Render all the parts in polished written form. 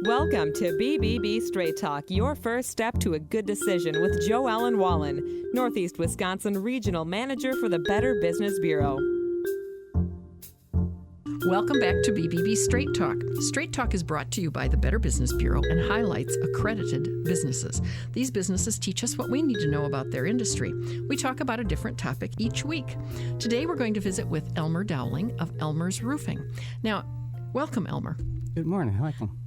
Welcome to BBB Straight Talk, your first step to a good decision with Joe Allen Wallen, Northeast Wisconsin Regional Manager for the Better Business Bureau. Welcome back to BBB Straight Talk. Straight Talk is brought to you by the Better Business Bureau and highlights accredited businesses. These businesses teach us what we need to know about their industry. We talk about a different topic each week. Today we're going to visit with Elmer Dowling of Elmers Roofing. Now, welcome, Elmer. Good morning. Welcome.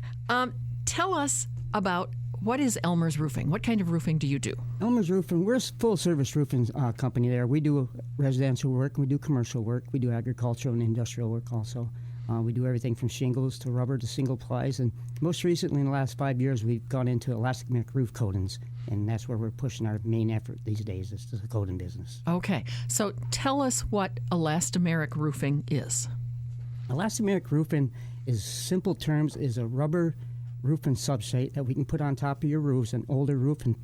Tell us about what is Elmers Roofing? What kind of roofing do you do? Elmers Roofing, we're a full-service roofing company there. We do residential work, we do commercial work, we do agricultural and industrial work also. We do everything from shingles to rubber to single plies, and most recently in the last 5 years we've gone into elastomeric roof coatings, and that's where we're pushing our main effort these days is the coating business. Okay, so tell us what elastomeric roofing is. Elastomeric roofing is simple terms is a rubber roofing substrate that we can put on top of your roofs, and older roof and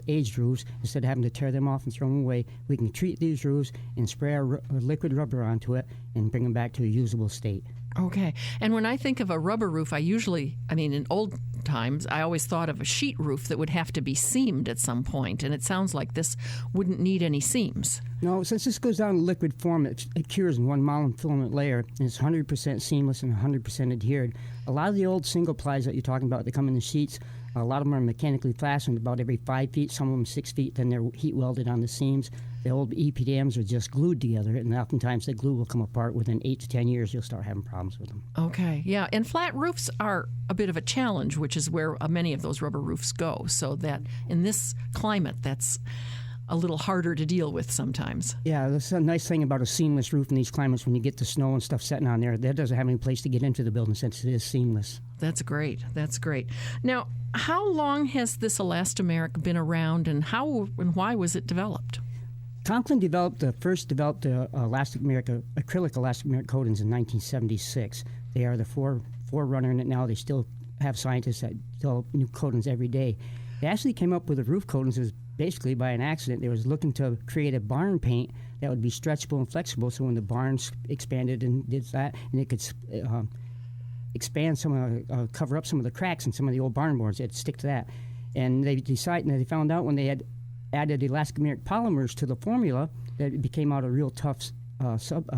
aged roofs. Instead of having to tear them off and throw them away, we can treat these roofs and spray our liquid rubber onto it and bring them back to a usable state. Okay. And when I think of a rubber roof, in old times, I always thought of a sheet roof that would have to be seamed at some point, and it sounds like this wouldn't need any seams. No, since this goes down in liquid form, it cures in one monofilament layer, and it's 100% seamless and 100% adhered. A lot of the old single plies that you're talking about, they come in the sheets, a lot of them are mechanically fastened about every 5 feet, some of them 6 feet, then they're heat welded on the seams. The old EPDMs are just glued together, and oftentimes the glue will come apart. Within 8 to 10 years, you'll start having problems with them. Okay, yeah, and flat roofs are a bit of a challenge, which is where many of those rubber roofs go, so that in this climate, that's a little harder to deal with sometimes. Yeah, that's a nice thing about a seamless roof in these climates. When you get the snow and stuff setting on there, that doesn't have any place to get into the building since it is seamless. That's great. That's great. Now, how long has this elastomeric been around, and how and why was it developed? Conklin first developed the acrylic elastomeric coatings in 1976. They are the forerunner in it now. They still have scientists that develop new coatings every day. They actually came up with the roof coatings as basically by an accident. They was looking to create a barn paint that would be stretchable and flexible, so when the barns expanded and did that, and it could expand cover up some of the cracks in some of the old barn boards, it'd stick to that. And they found out when they had added elastomeric polymers to the formula that it became out a real tough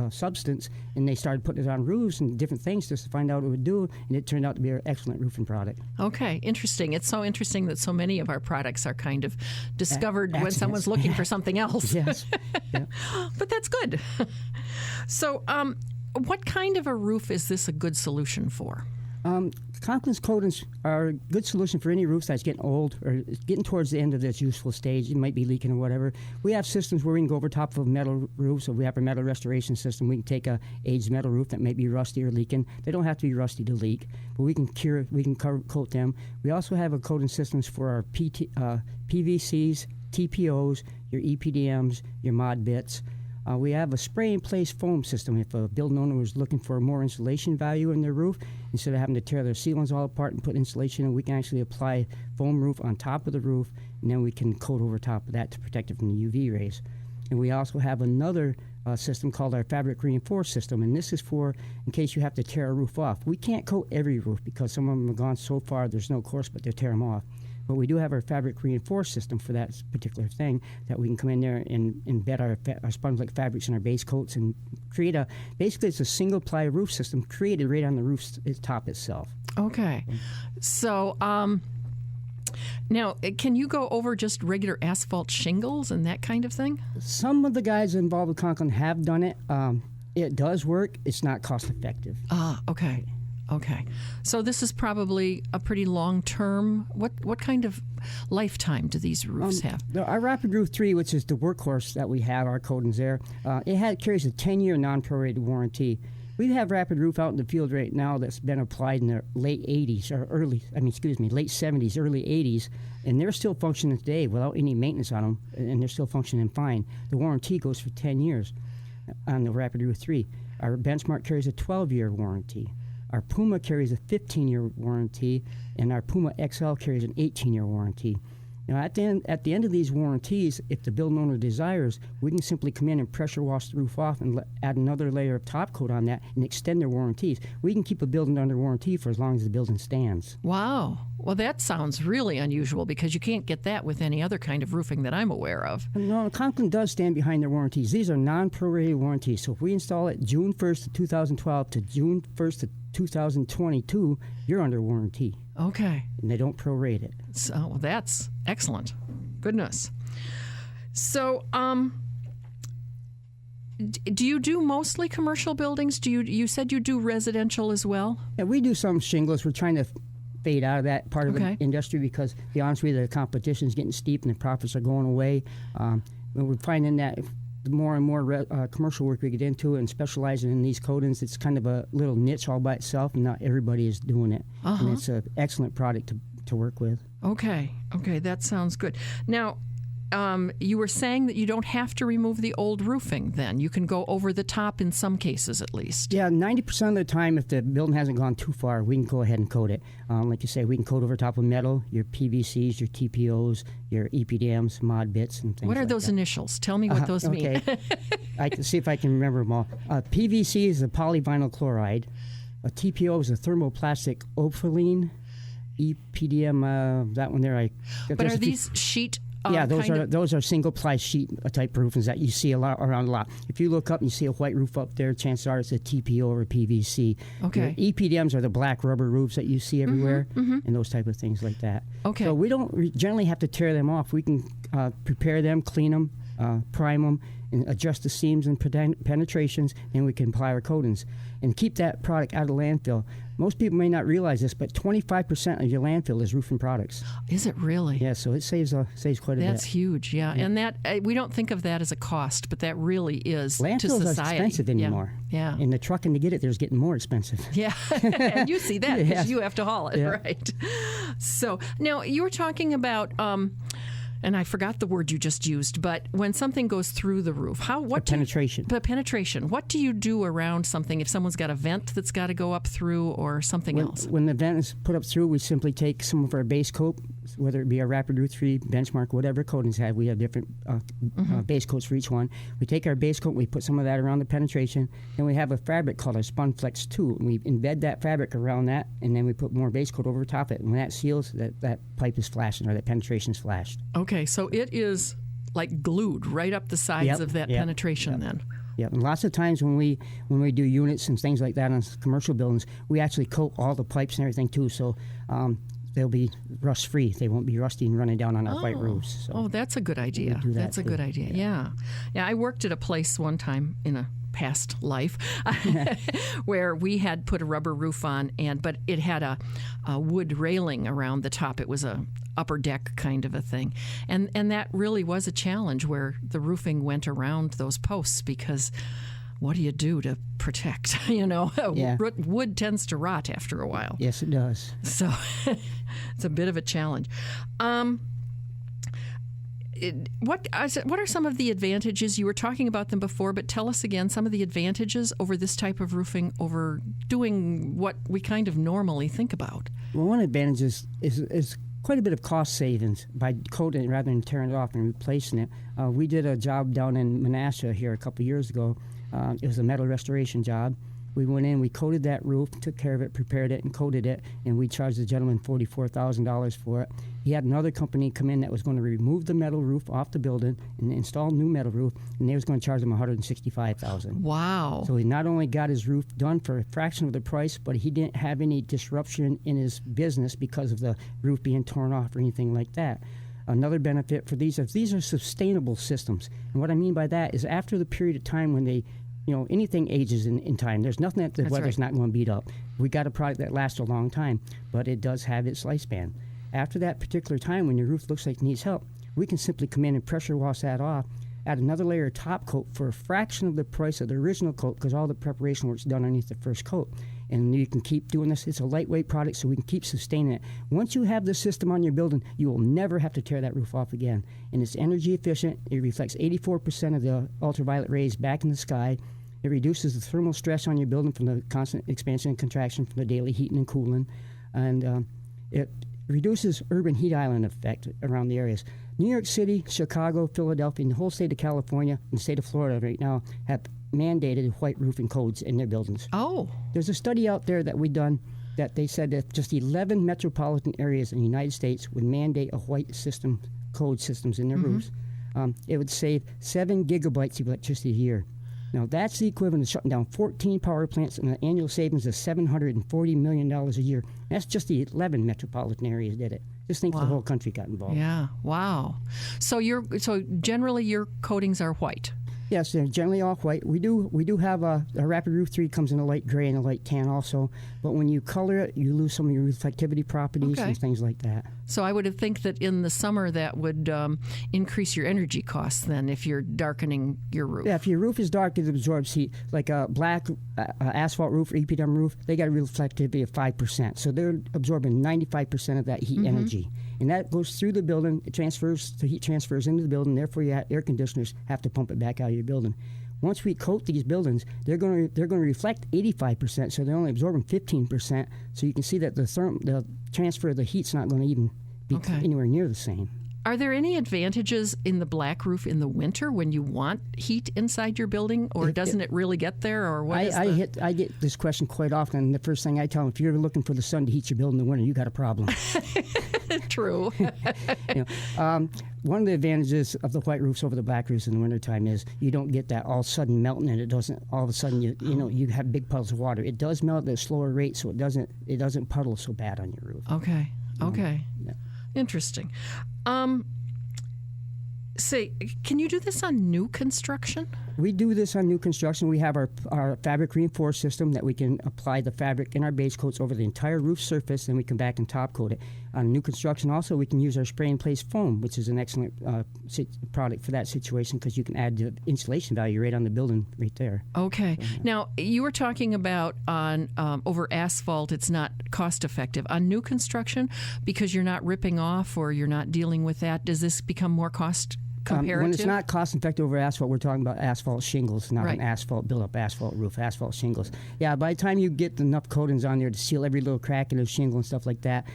substance, and they started putting it on roofs and different things just to find out what it would do, and it turned out to be an excellent roofing product. Okay, interesting. It's so interesting that so many of our products are kind of discovered when someone's looking for something else. Yes. Yeah. But that's good. So what kind of a roof is this a good solution for? Conklin's coatings are a good solution for any roof that's getting old or getting towards the end of its useful stage. It might be leaking or whatever. We have systems where we can go over top of a metal roof. So we have a metal restoration system. We can take a aged metal roof that may be rusty or leaking. They don't have to be rusty to leak, but we can coat them. We also have a coating systems for our PVCs, TPOs, your EPDMs, your mod bits. We have a spray-in-place foam system. If a building owner was looking for more insulation value in their roof, instead of having to tear their ceilings all apart and put insulation in, we can actually apply foam roof on top of the roof, and then we can coat over top of that to protect it from the UV rays. And we also have another system called our fabric reinforced system, and this is for in case you have to tear a roof off. We can't coat every roof because some of them have gone so far there's no course but to tear them off. But we do have our fabric reinforced system for that particular thing that we can come in there and embed our sponge-like fabrics in our base coats and create basically it's a single-ply roof system created right on the roof top itself. Okay. So now, can you go over just regular asphalt shingles and that kind of thing? Some of the guys involved with Conklin have done it. It does work. It's not cost-effective. Ah, okay. Okay. So this is probably a pretty long-term. What kind of lifetime do these roofs have? Our Rapid Roof 3, which is the workhorse that we have, our coatings there, it carries a 10-year non-prorated warranty. We have Rapid Roof out in the field right now that's been applied in the late 70s, early 80s, and they're still functioning today without any maintenance on them, and they're still functioning fine. The warranty goes for 10 years on the Rapid Roof 3. Our Benchmark carries a 12-year warranty. Our Puma carries a 15-year warranty, and our Puma XL carries an 18-year warranty. At the end of these warranties, if the building owner desires, we can simply come in and pressure wash the roof off and add another layer of top coat on that and extend their warranties. We can keep a building under warranty for as long as the building stands. Wow. Well, that sounds really unusual because you can't get that with any other kind of roofing that I'm aware of. No, Conklin does stand behind their warranties. These are non-prorated warranties. So if we install it June 1st of 2012 to June 1st of 2022, you're under warranty. Okay. And they don't prorate it. So that's excellent. Goodness. So, do you do mostly commercial buildings? You said you do residential as well? Yeah, we do some shingles. We're trying to fade out of that part of the industry because, to be honest with you, the competition is getting steep and the profits are going away. We're finding that the more and more commercial work we get into and specializing in these coatings, it's kind of a little niche all by itself, and not everybody is doing it. And it's an excellent product to work with. Okay, that sounds good. Now, you were saying that you don't have to remove the old roofing then. You can go over the top in some cases at least. Yeah, 90% of the time, if the building hasn't gone too far, we can go ahead and coat it. Like you say, we can coat over top of metal, your PVCs, your TPOs, your EPDMs, mod bits, and things What are like those that. initials? Tell me what those mean. I can see if I can remember them all. PVC is a polyvinyl chloride. A TPO is a thermoplastic ophiline. EPDM, that one there. But are these sheet? Those are single ply sheet type roofings that you see around a lot. If you look up and you see a white roof up there, chances are it's a TPO or a PVC. Okay. Your EPDMs are the black rubber roofs that you see everywhere, and those type of things like that. Okay. So we don't generally have to tear them off. We can prepare them, clean them, prime them, and adjust the seams and penetrations, and we can apply our coatings and keep that product out of landfill. Most people may not realize this, but 25% of your landfill is roofing products. Is it really? Yeah, so it saves quite a bit. That's huge, yeah. And that we don't think of that as a cost, but that really is Landfills to society. Landfills are expensive anymore. Yeah. And the trucking to get it there is getting more expensive. Yeah, and you see that because you have to haul it, yeah. right? So now you were talking about... and I forgot the word you just used, but when something goes through the roof, penetration. Penetration. What do you do around something if someone's got a vent that's got to go up through or something else? When the vent is put up through, we simply take some of our base coat, whether it be our Rapid Roof 3, Benchmark, whatever coatings have. We have different base coats for each one. We take our base coat, we put some of that around the penetration, and we have a fabric called a SpunFlex 2. And we embed that fabric around that, and then we put more base coat over top of it. And when that seals, that pipe is flashing, or that penetration is flashed. Okay, so it is like glued right up the sides of that penetration then. Yeah, and lots of times when we do units and things like that on commercial buildings, we actually coat all the pipes and everything too, so they'll be rust-free. They won't be rusty and running down on our white roofs. So that's a good idea. That's a good idea, yeah. I worked at a place one time in a past life where we had put a rubber roof on, but it had a wood railing around the top. It was a upper deck kind of a thing, and that really was a challenge where the roofing went around those posts because what do you do to protect? Wood tends to rot after a while. Yes, it does. So it's a bit of a challenge. What are some of the advantages? You were talking about them before, but tell us again some of the advantages over this type of roofing over doing what we kind of normally think about. Well, one advantage is quite a bit of cost savings by coating it rather than tearing it off and replacing it. We did a job down in Menasha here a couple years ago. It was a metal restoration job. We went in, we coated that roof, took care of it, prepared it, and coated it, and we charged the gentleman $44,000 for it. He had another company come in that was going to remove the metal roof off the building and install a new metal roof, and they was going to charge him $165,000. Wow. So he not only got his roof done for a fraction of the price, but he didn't have any disruption in his business because of the roof being torn off or anything like that. Another benefit for these are sustainable systems. And what I mean by that is after the period of time when they anything ages in time. There's nothing that the weather's not going to beat up. We got a product that lasts a long time, but it does have its lifespan. After that particular time when your roof looks like it needs help, we can simply come in and pressure wash that off, add another layer of top coat for a fraction of the price of the original coat because all the preparation work's done underneath the first coat. And you can keep doing this. It's a lightweight product, so we can keep sustaining it. Once you have this system on your building, you will never have to tear that roof off again. And it's energy efficient. It reflects 84% of the ultraviolet rays back in the sky. It reduces the thermal stress on your building from the constant expansion and contraction from the daily heating and cooling. And reduces urban heat island effect around the areas. New York City, Chicago, Philadelphia, and the whole state of California and the state of Florida right now have mandated white roofing codes in their buildings. Oh. There's a study out there that we've done that they said that just 11 metropolitan areas in the United States would mandate a white code systems in their roofs. It would save 7 gigabytes of electricity a year. Now, that's the equivalent of shutting down 14 power plants and an annual savings of $740 million a year. That's just the 11 metropolitan areres did it. Just think the whole country got involved. Yeah, wow. So generally your coatings are white? Yes, they're generally all white. We do have a Rapid Roof 3 comes in a light gray and a light tan also. But when you color it, you lose some of your reflectivity properties and things like that. So I would think that in the summer that would increase your energy costs then if you're darkening your roof. Yeah, if your roof is dark, it absorbs heat. Like a black asphalt roof or EPDM roof, they got a reflectivity of 5%. So they're absorbing 95% of that heat energy. And that goes through the building. The heat transfers into the building. Therefore, your air conditioners have to pump it back out of your building. Once we coat these buildings, they're going to reflect 85%, so they're only absorbing 15%. So you can see that the transfer of the heat's not going to even be anywhere near the same. Are there any advantages in the black roof in the winter when you want heat inside your building, or doesn't it really get there, or what I get this question quite often, and the first thing I tell them, if you're looking for the sun to heat your building in the winter, you got a problem. True. One of the advantages of the white roofs over the black roofs in the wintertime is you don't get that all sudden melting, and it doesn't all of a sudden you have big puddles of water. It does melt at a slower rate, so it doesn't puddle so bad on your roof. Okay. Yeah. Interesting. Can you do this on new construction? We do this on new construction. We have our fabric reinforced system that we can apply the fabric in our base coats over the entire roof surface, and we come back and top coat it. On new construction also, we can use our spray in place foam, which is an excellent product for that situation because you can add the insulation value right on the building right there. Okay. Now, you were talking about on over asphalt, it's not cost effective. On new construction, because you're not ripping off or you're not dealing with that, does this become more cost comparative? When it's not cost effective over asphalt, we're talking about asphalt shingles, not an asphalt build-up asphalt roof, asphalt shingles. Yeah, by the time you get enough coatings on there to seal every little crack in the shingle and stuff like that,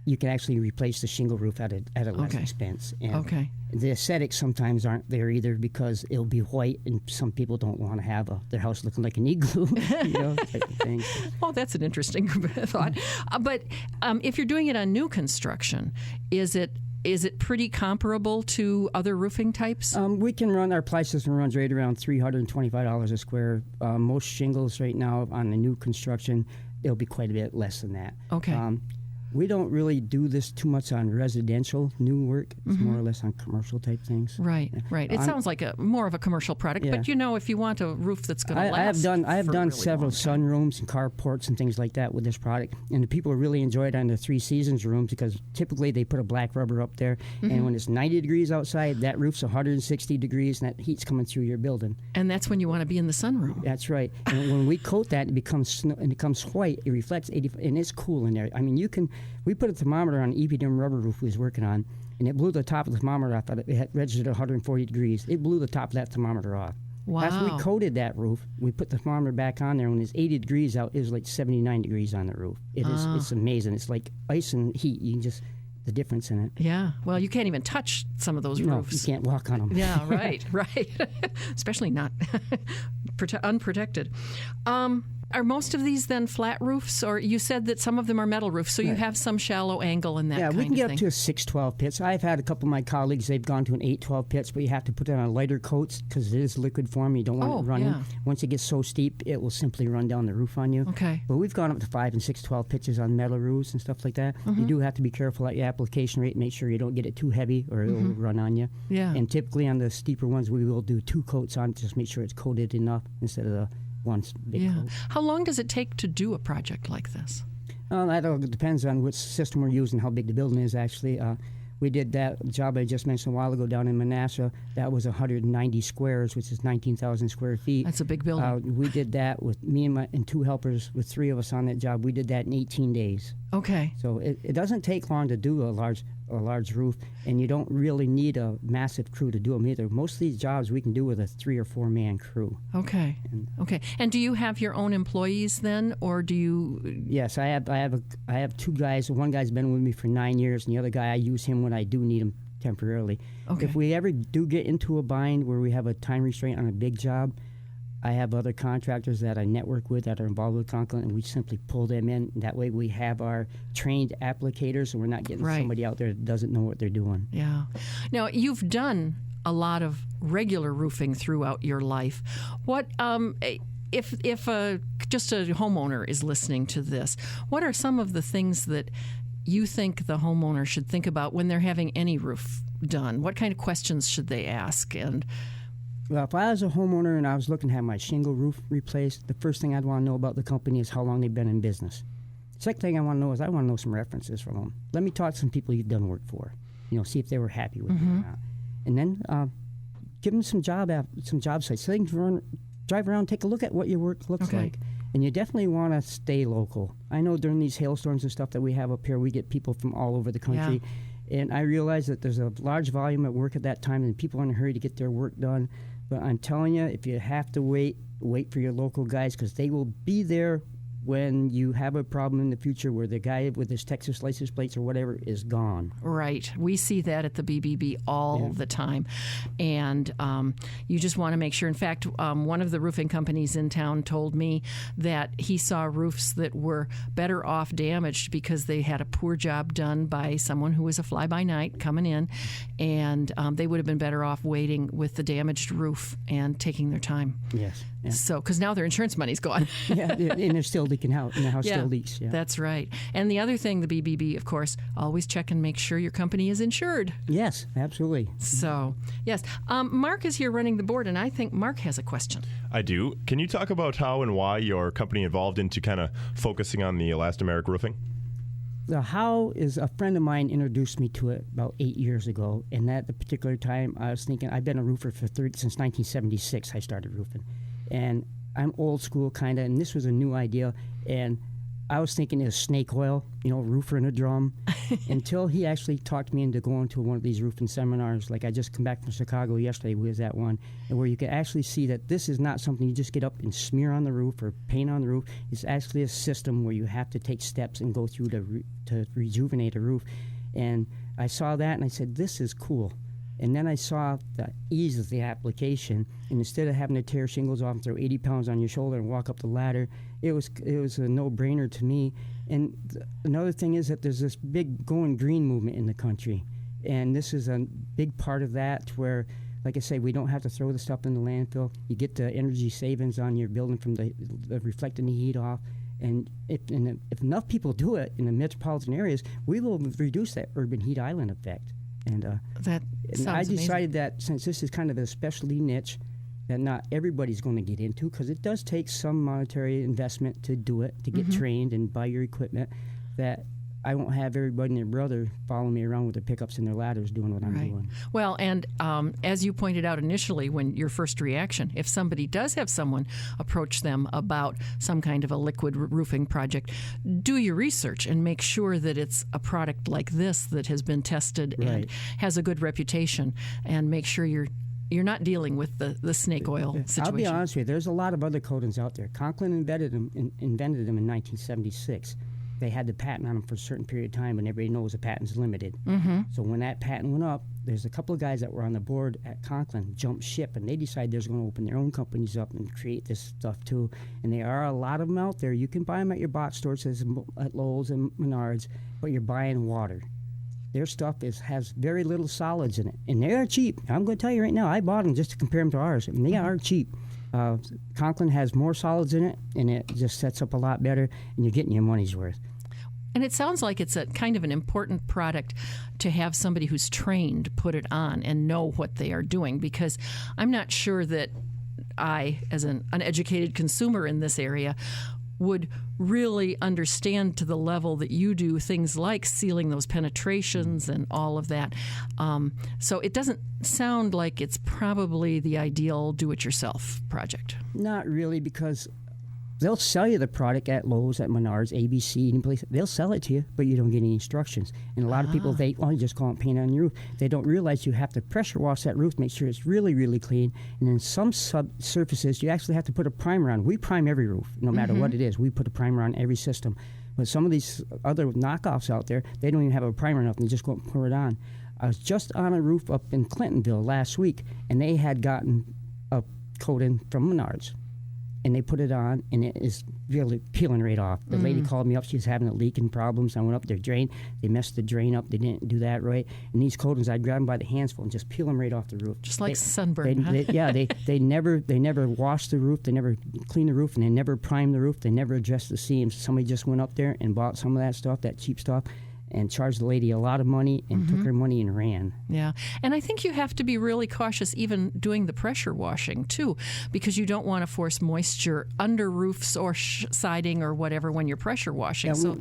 you can actually replace the shingle roof at a less expense. And the aesthetics sometimes aren't there either because it'll be white, and some people don't want to have their house looking like an igloo, type of thing. Well, that's an interesting thought. But if you're doing it on new construction, is it pretty comparable to other roofing types? We can run, our ply system runs right around $325 a square. Most shingles right now on the new construction, it'll be quite a bit less than that. Okay. We don't really do this too much on residential new work. It's more or less on commercial type things. Right. It sounds like more of a commercial product, but if you want a roof that's going to last. I have done really several sunrooms and carports and things like that with this product, and the people really enjoy it on the Three Seasons rooms because typically they put a black rubber up there, and when it's 90 degrees outside, that roof's 160 degrees, and that heat's coming through your building. And that's when you want to be in the sunroom. That's right. And when we coat that, it becomes white. It reflects 80, and it's cool in there. I mean, we put a thermometer on an EPDM rubber roof we was working on, and it blew the top of the thermometer off. It had registered 140 degrees. It blew the top of that thermometer off. Wow. After we coated that roof, we put the thermometer back on there. When it's 80 degrees out, it was like 79 degrees on the roof. It's amazing. It's like ice and heat. You can just, the difference in it. Yeah. Well, you can't even touch some of those roofs. No, you can't walk on them. Yeah, right. Especially not unprotected. Are most of these then flat roofs, or you said that some of them are metal roofs, so you have some shallow angle in that kind of thing? Yeah, we can get up to a 612 pitch. I've had a couple of my colleagues, they've gone to an 812 pitch, but you have to put it on lighter coats because it is liquid form. You don't want it running. Yeah. Once it gets so steep, it will simply run down the roof on you. Okay. But we've gone up to 5 and 612 pitches on metal roofs and stuff like that. You do have to be careful at your application rate, make sure you don't get it too heavy or it will run on you. Yeah. And typically on the steeper ones, we will do 2 coats on, just make sure it's coated enough instead of the one big coat. How long does it take to do a project like this? That all depends on which system we're using, how big the building is, actually. We did that job I just mentioned a while ago down in Manassas. That was 190 squares, which is 19,000 square feet. That's a big building. We did that with me and 2 helpers, with 3 of us on that job. We did that in 18 days. Okay. So it doesn't take long to do a large a large roof, and you don't really need a massive crew to do them either. Most of these jobs we can do with a 3 or 4 man crew. Okay. And do you have your own employees then, or do you? Yes, I have 2 guys. One guy's been with me for 9 years, and the other guy I use him when I do need him temporarily. Okay. If we ever do get into a bind where we have a time restraint on a big job, I have other contractors that I network with that are involved with Conklin, and we simply pull them in. That way we have our trained applicators, and we're not getting somebody out there that doesn't know what they're doing. Yeah. Now, you've done a lot of regular roofing throughout your life. What if just a homeowner is listening to this, what are some of the things that you think the homeowner should think about when they're having any roof done? What kind of questions should they ask? And well, if I was a homeowner and I was looking to have my shingle roof replaced, the first thing I'd want to know about the company is how long they've been in business. Second thing I want to know is I want to know some references from them. Let me talk to some people you've done work for. See if they were happy with it or not. And then give them some job sites so they can drive around, take a look at what your work looks like. And you definitely want to stay local. I know during these hailstorms and stuff that we have up here, we get people from all over the country. Yeah. And I realize that there's a large volume at work at that time, and people are in a hurry to get their work done. But I'm telling you, if you have to wait for your local guys, because they will be there when you have a problem in the future where the guy with his Texas license plates or whatever is gone. Right. We see that at the BBB all the time. And you just want to make sure. In fact, one of the roofing companies in town told me that he saw roofs that were better off damaged because they had a poor job done by someone who was a fly-by-night coming in, and they would have been better off waiting with the damaged roof and taking their time. Yes. Yeah. So, because now their insurance money's gone. Yeah, and they're still leaking out, and the house still leaks. Yeah. That's right. And the other thing, the BBB, of course, always check and make sure your company is insured. Yes, absolutely. So, yes. Mark is here running the board, and I think Mark has a question. I do. Can you talk about how and why your company evolved into kind of focusing on the elastomeric roofing? The how is a friend of mine introduced me to it about 8 years ago, and at the particular time, I was thinking, I've been a roofer since 1976. I started roofing. And I'm old school kind of, and this was a new idea. And I was thinking it was snake oil, roofer in a drum, until he actually talked me into going to one of these roofing seminars. Like I just come back from Chicago yesterday, we was at one, and where you could actually see that this is not something you just get up and smear on the roof or paint on the roof. It's actually a system where you have to take steps and go through to rejuvenate a roof. And I saw that, and I said, this is cool. And then I saw the ease of the application, and instead of having to tear shingles off and throw 80 pounds on your shoulder and walk up the ladder, it was a no-brainer to me. And another thing is that there's this big going green movement in the country, and this is a big part of that where, like I say, we don't have to throw the stuff in the landfill. You get the energy savings on your building from the reflecting the heat off. And if enough people do it in the metropolitan areas, we will reduce that urban heat island effect. And I decided that since this is kind of a specialty niche that not everybody's going to get into, because it does take some monetary investment to do it, to get trained and buy your equipment, that I won't have everybody and their brother following me around with their pickups and their ladders doing what I'm doing. Well, and as you pointed out initially, when your first reaction, if somebody does have someone approach them about some kind of a liquid roofing project, do your research and make sure that it's a product like this that has been tested and has a good reputation, and make sure you're not dealing with the snake oil situation. I'll be honest with you, there's a lot of other coatings out there. Conklin invented them in 1976. They had the patent on them for a certain period of time, and everybody knows the patent's limited. So when that patent went up, there's a couple of guys that were on the board at Conklin jumped ship, and they decided they're going to open their own companies up and create this stuff too. And there are a lot of them out there. You can buy them at your box stores, at Lowe's and Menards, but you're buying water. Their stuff has very little solids in it, and they are cheap. I'm going to tell you right now, I bought them just to compare them to ours, and they are cheap. Conklin has more solids in it, and it just sets up a lot better, and you're getting your money's worth. And it sounds like it's a kind of an important product to have somebody who's trained put it on and know what they are doing, because I'm not sure that I, as an uneducated consumer in this area, would really understand to the level that you do things like sealing those penetrations and all of that. So it doesn't sound like it's probably the ideal do-it-yourself project. Not really, because They'll sell you the product at Lowe's, at Menards, ABC, any place. They'll sell it to you, but you don't get any instructions. And a lot of people, you just go and paint on your roof. They don't realize you have to pressure wash that roof, make sure it's really, really clean. And then some surfaces, you actually have to put a primer on. We prime every roof, no matter what it is. We put a primer on every system. But some of these other knockoffs out there, they don't even have a primer enough, and they just go and pour it on. I was just on a roof up in Clintonville last week, and they had gotten a coating from Menards. And they put it on, and it is really peeling right off. The lady called me up. She was having a leaking problems. I went up their drain. They messed the drain up. They didn't do that right. And these coatings, I'd grab them by the handful and just peel them right off the roof. Just like sunburn, they never washed the roof. They never cleaned the roof, and they never primed the roof. They never addressed the seams. Somebody just went up there and bought some of that stuff, that cheap stuff, and charged the lady a lot of money and took her money and ran. Yeah. And I think you have to be really cautious even doing the pressure washing, too, because you don't want to force moisture under roofs or siding or whatever when you're pressure washing. Yeah, so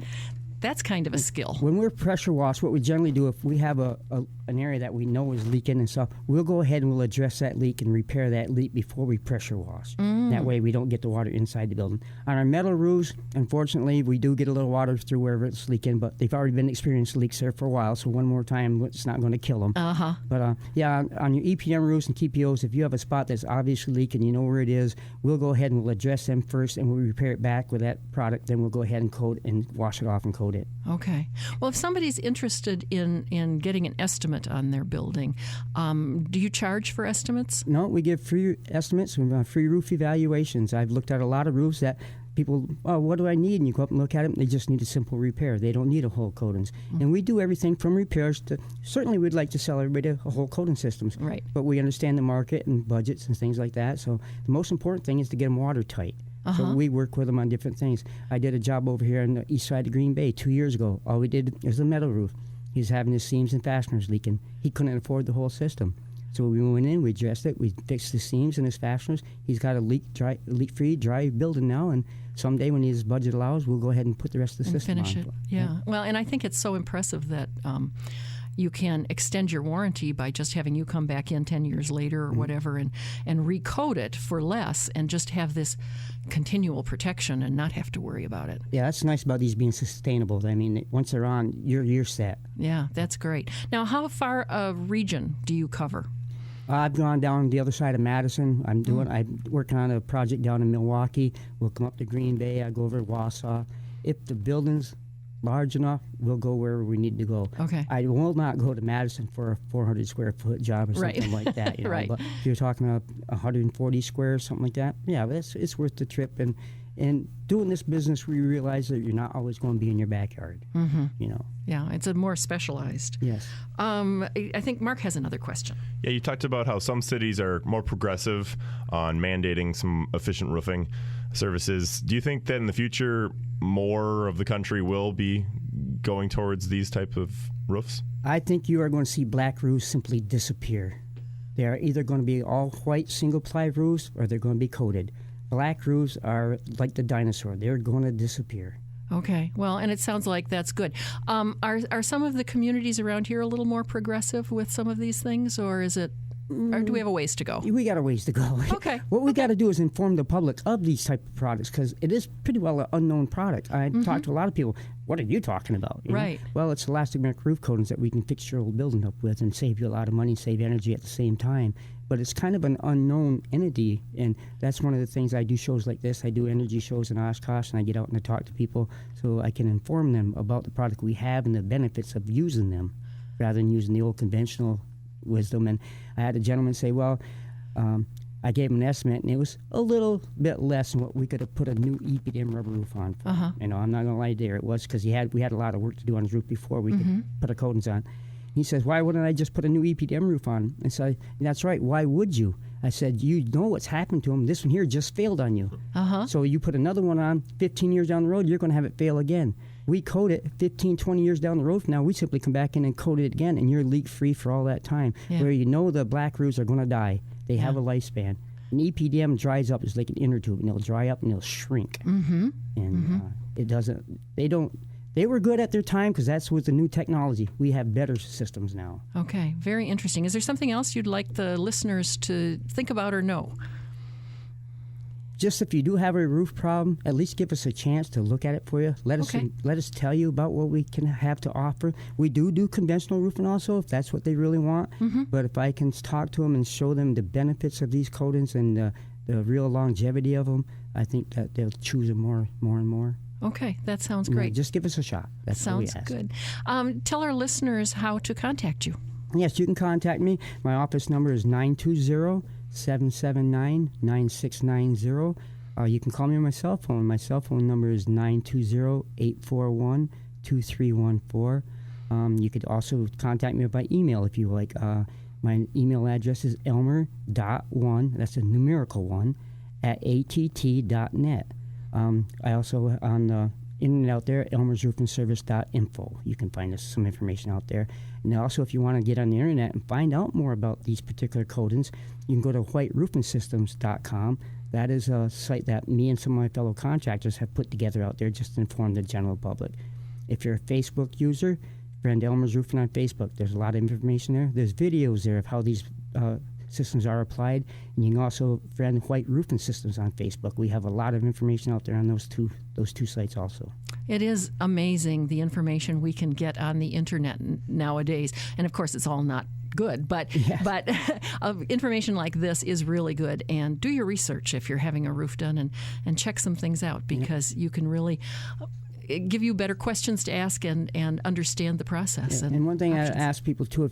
that's kind of a skill. When we're pressure wash, what we generally do, if we have an area that we know is leaking and stuff, we'll go ahead and we'll address that leak and repair that leak before we pressure wash. That way we don't get the water inside the building. On our metal roofs, unfortunately, we do get a little water through wherever it's leaking, but they've already been experienced leaks there for a while, so one more time, it's not going to kill them. But on your EPDM roofs and TPOs, if you have a spot that's obviously leaking, you know where it is, we'll go ahead and we'll address them first, and we'll repair it back with that product. Then we'll go ahead and coat and wash it off and coat it. Okay. Well, if somebody's interested in getting an estimate on their building, do you charge for estimates? No, we give free estimates and free roof evaluations. I've looked at a lot of roofs that people, what do I need? And you go up and look at them, they just need a simple repair. They don't need a whole coatings. And we do everything from repairs to, certainly we'd like to sell everybody a whole coating systems. Right. But we understand the market and budgets and things like that. So the most important thing is to get them watertight. So we work with them on different things. I did a job over here on the east side of Green Bay 2 years ago. All we did was a metal roof. He was having his seams and fasteners leaking. He couldn't afford the whole system. So we went in, we addressed it, we fixed the seams and his fasteners. He's got a leak-free, dry building now, and someday when his budget allows, we'll go ahead and put the rest of the system on. Finish it, yeah. Well, and I think it's so impressive that you can extend your warranty by just having you come back in 10 years later or whatever and recoat it for less and just have this continual protection and not have to worry about it. Yeah, that's nice about these being sustainable. I mean, once they're on, you're set. Yeah, that's great. Now, how far a region do you cover? I've gone down the other side of Madison. I'm working on a project down in Milwaukee. We'll come up to Green Bay. I go over to Wausau. If the building's large enough, we'll go wherever we need to go. Okay. I will not go to Madison for a 400 square foot job or something like that. You know? Right. But if you're talking about 140 squares, something like that, yeah, it's worth the trip. And doing this business, we realize that you're not always going to be in your backyard. You know. Yeah, it's a more specialized. Yes. I think Mark has another question. Yeah, you talked about how some cities are more progressive on mandating some efficient roofing services. Do you think that in the future more of the country will be going towards these type of roofs? I think you are going to see black roofs simply disappear. They are either going to be all white single-ply roofs or they're going to be coated. Black roofs are like the dinosaur. They're going to disappear. Okay. Well, and it sounds like that's good. Are some of the communities around here a little more progressive with some of these things, or is it? Or do we have a ways to go? We got a ways to go. Okay. What we got to do is inform the public of these type of products because it is pretty well an unknown product. I talked to a lot of people. What are you talking about? You right. know? Well, it's elastomeric roof coatings that we can fix your old building up with and save you a lot of money, save energy at the same time. But it's kind of an unknown entity, and that's one of the things I do shows like this. I do energy shows in Oshkosh, and I get out and I talk to people so I can inform them about the product we have and the benefits of using them rather than using the old conventional wisdom. And I had a gentleman say, well, I gave him an estimate, and it was a little bit less than what we could have put a new EPDM rubber roof on for. You know, I'm not going to lie there. It was because we had a lot of work to do on his roof before we could put our coatings on. He says, why wouldn't I just put a new EPDM roof on? I said, that's right. Why would you? I said, you know what's happened to him. This one here just failed on you. So you put another one on 15 years down the road, you're going to have it fail again. We coat it 15, 20 years down the road from now. We simply come back in and coat it again, and you're leak-free for all that time. Yeah. Where you know the black roofs are going to die. They have a lifespan. An EPDM dries up. It's like an inner tube, and it'll dry up and it'll shrink. And it doesn't. They were good at their time because that's with the new technology. We have better systems now. Okay, very interesting. Is there something else you'd like the listeners to think about or know? just if you do have a roof problem, at least give us a chance to look at it for you. Let us tell you about what we can have to offer. We do conventional roofing also, if that's what they really want. But if I can talk to them and show them the benefits of these coatings and the real longevity of them, I think that they'll choose them more and more. Okay, that sounds great. Just give us a shot. That's all we ask. Sounds good. Tell our listeners how to contact you. Yes, you can contact me. My office number is 920-779-9690. You can call me on my cell phone. My cell phone number is 920-841-2314. You could also contact me by email if you like. My email address is elmer.1, that's a numerical 1, @att.net. I also, on the internet out there, elmersroofingservice.info. You can find us some information out there. And also, if you want to get on the internet and find out more about these particular coatings, you can go to whiteroofingsystems.com. That is a site that me and some of my fellow contractors have put together out there just to inform the general public. If you're a Facebook user, friend Elmer's Roofing on Facebook. There's a lot of information there. There's videos there of how these systems are applied. And you can also friend White Roofing Systems on Facebook. We have a lot of information out there on those two sites also. It is amazing the information we can get on the internet nowadays. And of course, it's all not good, but information like this is really good. And do your research if you're having a roof done and check some things out, because you can really give you better questions to ask and understand the process. Yeah. And one thing I ask people too,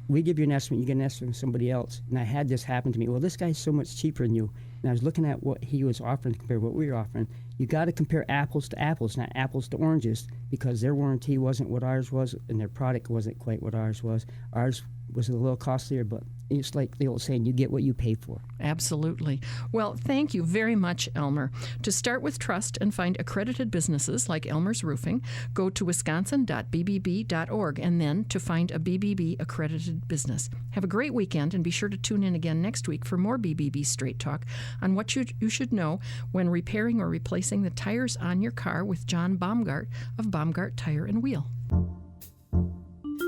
we give you an estimate, you get an estimate from somebody else. And I had this happen to me. Well, this guy's so much cheaper than you. And I was looking at what he was offering compared to what we were offering. You got to compare apples to apples, not apples to oranges, because their warranty wasn't what ours was and their product wasn't quite what ours was. Ours was a little costlier, but it's like the old saying, you get what you pay for. Absolutely. Well, thank you very much, Elmer. To start with trust and find accredited businesses like Elmer's Roofing, go to wisconsin.bbb.org, and then to find a BBB accredited business. Have a great weekend, and be sure to tune in again next week for more BBB Straight Talk on what you should know when repairing or replacing the tires on your car with John Baumgart of Baumgart Tire and Wheel.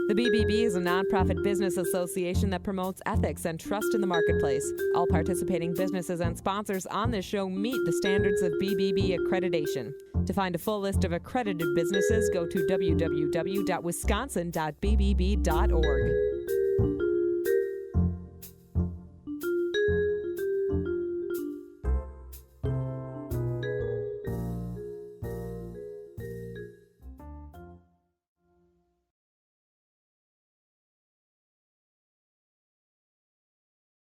The BBB is a nonprofit business association that promotes ethics and trust in the marketplace. All participating businesses and sponsors on this show meet the standards of BBB accreditation. To find a full list of accredited businesses, go to www.wisconsin.bbb.org.